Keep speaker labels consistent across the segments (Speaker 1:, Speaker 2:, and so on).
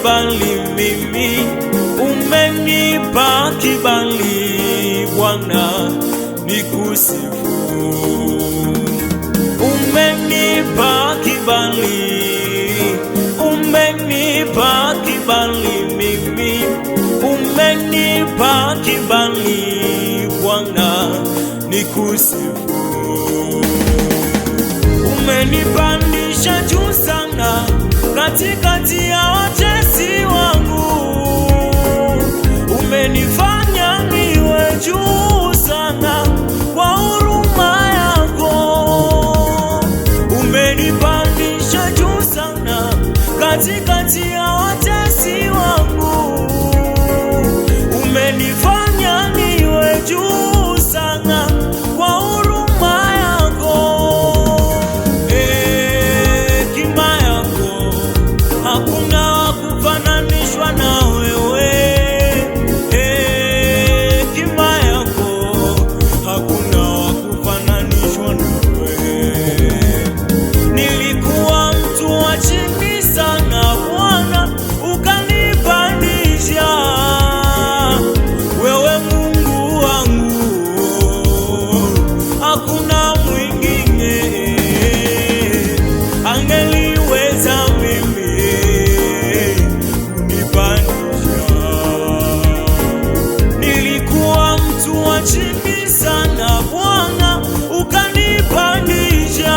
Speaker 1: kibali mimi, umenipa kibali Bwana nikusifu. Umenipa kibali, umenipa kibali mimi, umenipa kibali Bwana nikusifu. Umenipandisha juu sana katikati ya watesi wangu, umenifanya niwe juu sana kwa huruma yako. Umenipandisha juu sana katikati ya watesi wangu, umenifanya niwe juu sana kwa huruma yako. Hekima yako hakuna wa kufananishwa na wewe. Hekima yako hakuna wa kufananishwa na wewe. Nilikuwa mtu wa chini sana Bwana, ukanipandisha. Wewe Mungu wangu, hakuna mwingine angeliweza mimi kunipandisha. Nilikuwa mtu wa chini sana Bwana, ukanipandisha.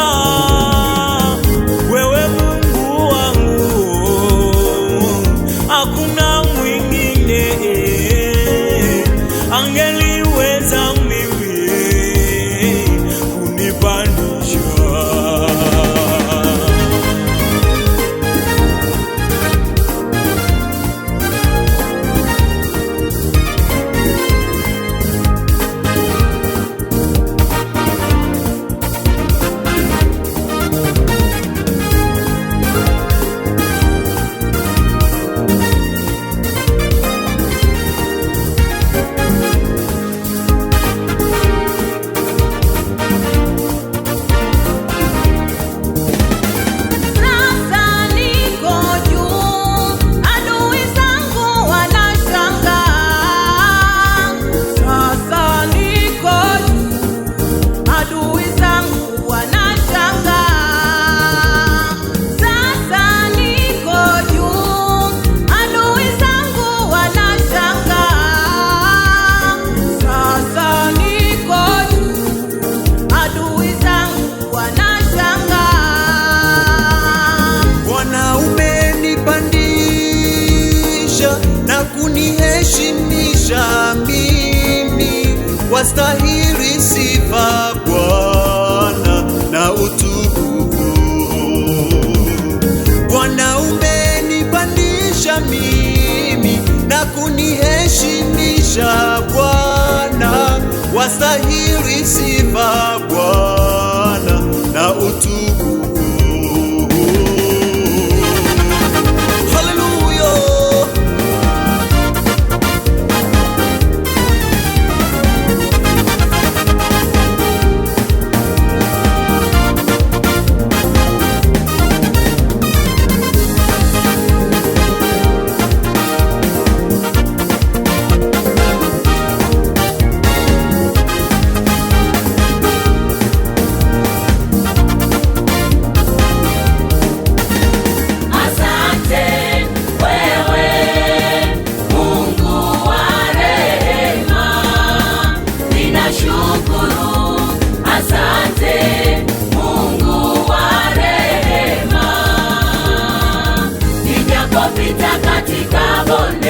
Speaker 1: Wewe Mungu wangu, hakuna mwingine angeliweza mimi kunipandisha.
Speaker 2: Sasa niko juu, adui zangu wanashangaa. Sasa niko juu, adui zangu wanashangaa. Sasa niko juu, adui zangu wanashangaa. Sasa niko juu, adui zangu wanashangaa.
Speaker 3: Bwana umenipandisha na kuniheshimisha mimi, wastahili sifa Bwana na utukufu. Bwana umenipandisha mimi na kuniheshimisha Bwana, wastahili sifa Bwana na utukufu. Hallelujah.
Speaker 4: Asante wewe Mungu wa rehema, ninashukuru. Asante Mungu wa rehema, nijapopita katika bonde